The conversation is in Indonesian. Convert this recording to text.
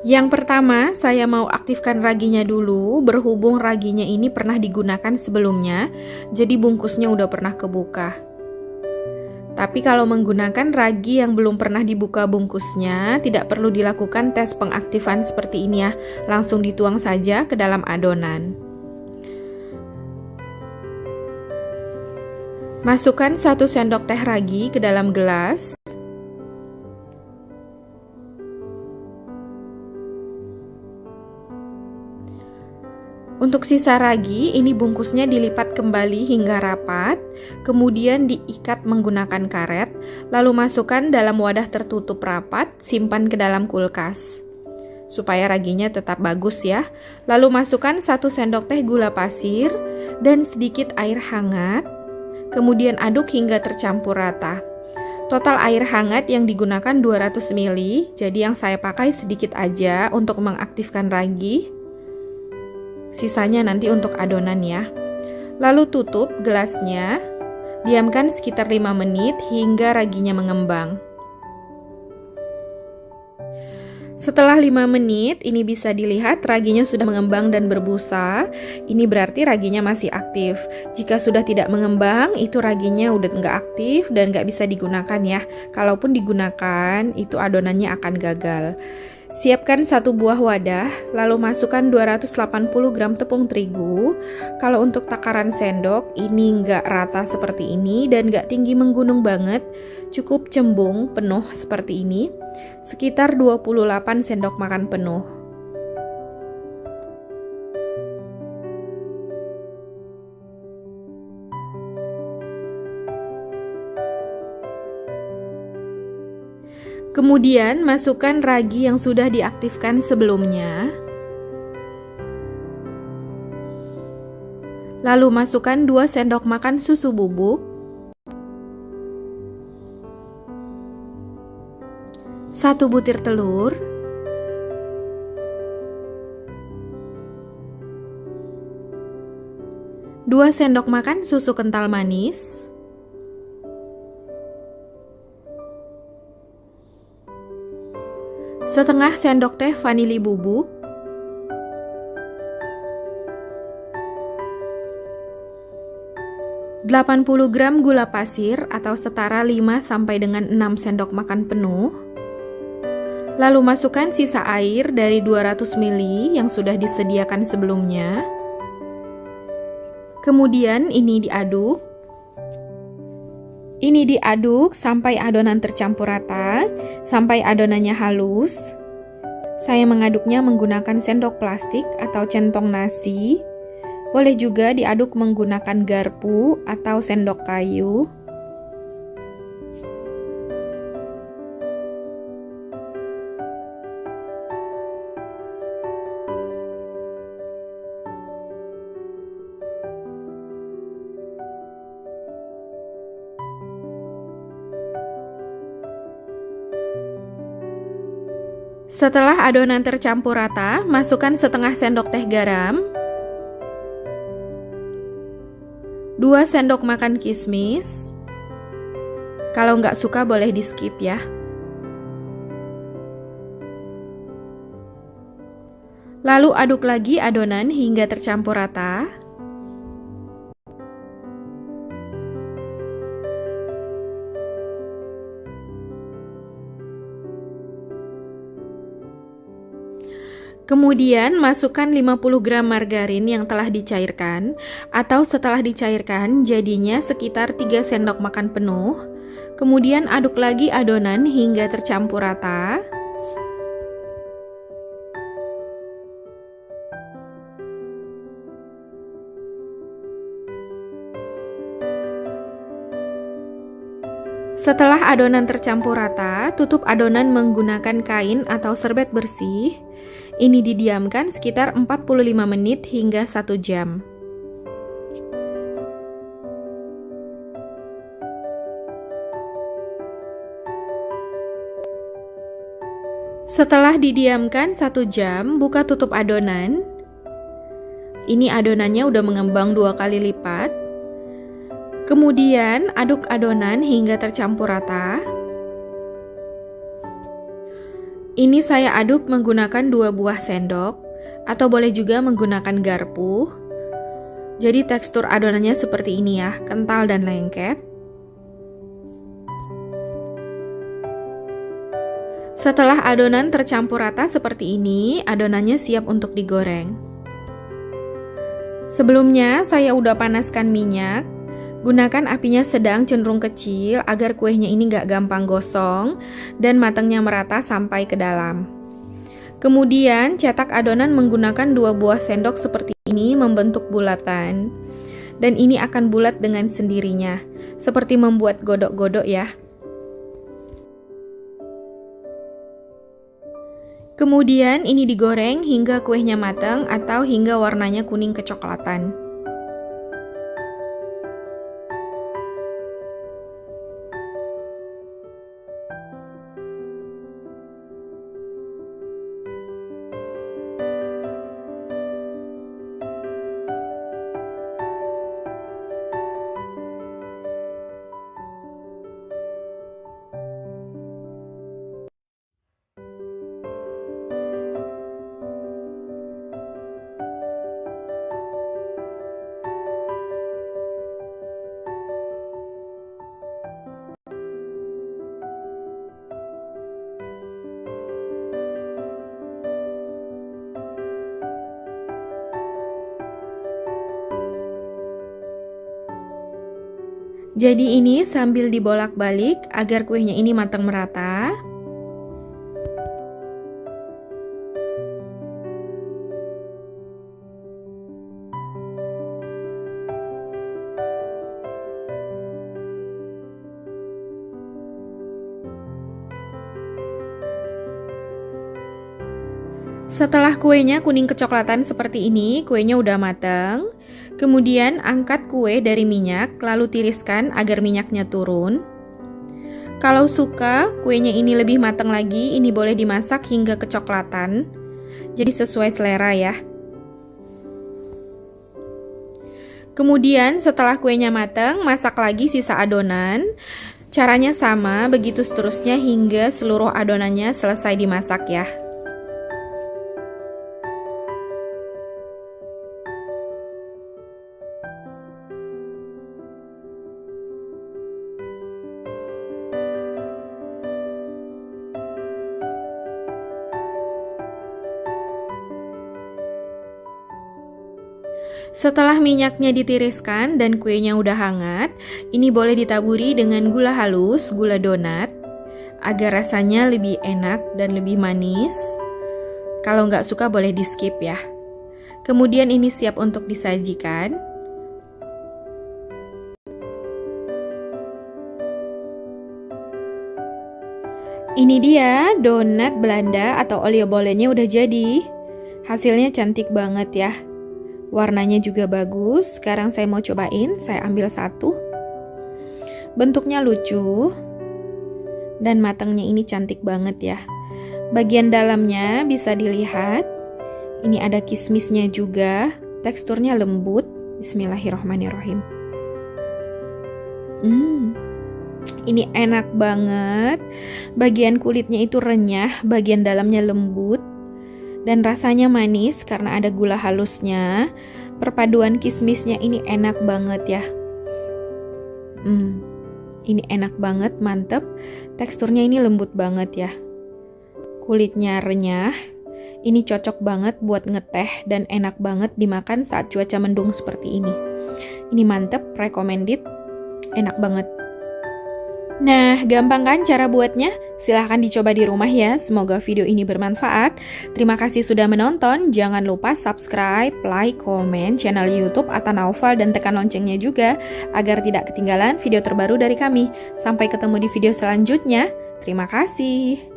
Yang pertama, saya mau aktifkan raginya dulu, berhubung raginya ini pernah digunakan sebelumnya, jadi bungkusnya udah pernah kebuka. Tapi kalau menggunakan ragi yang belum pernah dibuka bungkusnya, tidak perlu dilakukan tes pengaktifan seperti ini ya, langsung dituang saja ke dalam adonan. Masukkan 1 sendok teh ragi ke dalam gelas. Untuk sisa ragi, ini bungkusnya dilipat kembali hingga rapat, kemudian diikat menggunakan karet, lalu masukkan dalam wadah tertutup rapat, simpan ke dalam kulkas. Supaya raginya tetap bagus ya. Lalu masukkan 1 sendok teh gula pasir dan sedikit air hangat, kemudian aduk hingga tercampur rata. Total air hangat yang digunakan 200 ml, jadi yang saya pakai sedikit aja untuk mengaktifkan ragi. Sisanya nanti untuk adonan ya. Lalu tutup gelasnya, diamkan sekitar 5 menit hingga raginya mengembang. Setelah 5 menit, ini bisa dilihat raginya sudah mengembang dan berbusa. Ini berarti raginya masih aktif. Jika sudah tidak mengembang, itu raginya udah nggak aktif dan nggak bisa digunakan ya. Kalaupun digunakan, itu adonannya akan gagal. Siapkan 1 buah wadah, lalu masukkan 280 gram tepung terigu. Kalau untuk takaran sendok, ini nggak rata seperti ini dan nggak tinggi menggunung banget, cukup cembung penuh seperti ini, sekitar 28 sendok makan penuh. Kemudian masukkan ragi yang sudah diaktifkan sebelumnya. Lalu masukkan 2 sendok makan susu bubuk. 1 butir telur. 2 sendok makan susu kental manis. 1/2 sendok teh vanili bubuk, 80 gram gula pasir atau setara 5 sampai dengan 6 sendok makan penuh. Lalu masukkan sisa air dari 200 ml yang sudah disediakan sebelumnya. Kemudian ini diaduk. Ini diaduk sampai adonan tercampur rata, sampai adonannya halus. Saya mengaduknya menggunakan sendok plastik atau centong nasi. Boleh juga diaduk menggunakan garpu atau sendok kayu. Setelah adonan tercampur rata, masukkan 1/2 sendok teh garam, 2 sendok makan kismis. Kalau nggak suka boleh di skip ya. Lalu aduk lagi adonan hingga tercampur rata. Kemudian masukkan 50 gram margarin yang telah dicairkan atau setelah dicairkan jadinya sekitar 3 sendok makan penuh. Kemudian aduk lagi adonan hingga tercampur rata. Setelah adonan tercampur rata, tutup adonan menggunakan kain atau serbet bersih. Ini didiamkan sekitar 45 menit hingga 1 jam. Setelah didiamkan 1 jam, buka tutup adonan. Ini adonannya udah mengembang 2 kali lipat. Kemudian aduk adonan hingga tercampur rata. Ini saya aduk menggunakan 2 buah sendok, atau boleh juga menggunakan garpu. Jadi tekstur adonannya seperti ini ya, kental dan lengket. Setelah adonan tercampur rata seperti ini, adonannya siap untuk digoreng. Sebelumnya saya udah panaskan minyak. Gunakan apinya sedang cenderung kecil agar kuenya ini nggak gampang gosong dan matangnya merata sampai ke dalam. Kemudian cetak adonan menggunakan 2 buah sendok seperti ini membentuk bulatan. Dan ini akan bulat dengan sendirinya, seperti membuat godok-godok ya. Kemudian ini digoreng hingga kuenya matang atau hingga warnanya kuning kecoklatan. Jadi ini sambil dibolak-balik agar kuenya ini matang merata. Setelah kuenya kuning kecoklatan seperti ini, kuenya udah matang. Kemudian angkat kue dari minyak, lalu tiriskan agar minyaknya turun. Kalau suka kuenya ini lebih matang lagi, ini boleh dimasak hingga kecoklatan. Jadi sesuai selera ya. Kemudian setelah kuenya matang, masak lagi sisa adonan. Caranya sama, begitu seterusnya hingga seluruh adonannya selesai dimasak ya. Setelah minyaknya ditiriskan dan kuenya udah hangat, ini boleh ditaburi dengan gula halus, gula donat, agar rasanya lebih enak dan lebih manis. Kalau nggak suka boleh di skip ya. Kemudian ini siap untuk disajikan. Ini dia donat Belanda atau oliebollennya udah jadi. Hasilnya cantik banget ya. Warnanya juga bagus. Sekarang saya mau cobain. Saya ambil satu. Bentuknya lucu. Dan matangnya ini cantik banget ya. Bagian dalamnya bisa dilihat. Ini ada kismisnya juga. Teksturnya lembut. Bismillahirrahmanirrahim. Ini enak banget. Bagian kulitnya itu renyah. Bagian dalamnya lembut. Dan rasanya manis karena ada gula halusnya. Perpaduan kismisnya ini enak banget ya. Ini enak banget, mantep. Teksturnya ini lembut banget ya. Kulitnya renyah. Ini cocok banget buat ngeteh dan enak banget dimakan saat cuaca mendung seperti ini. Ini mantep, recommended. Enak banget. Nah, gampang kan cara buatnya? Silahkan dicoba di rumah ya. Semoga video ini bermanfaat. Terima kasih sudah menonton. Jangan lupa subscribe, like, komen channel YouTube Atta Naufal dan tekan loncengnya juga agar tidak ketinggalan video terbaru dari kami. Sampai ketemu di video selanjutnya. Terima kasih.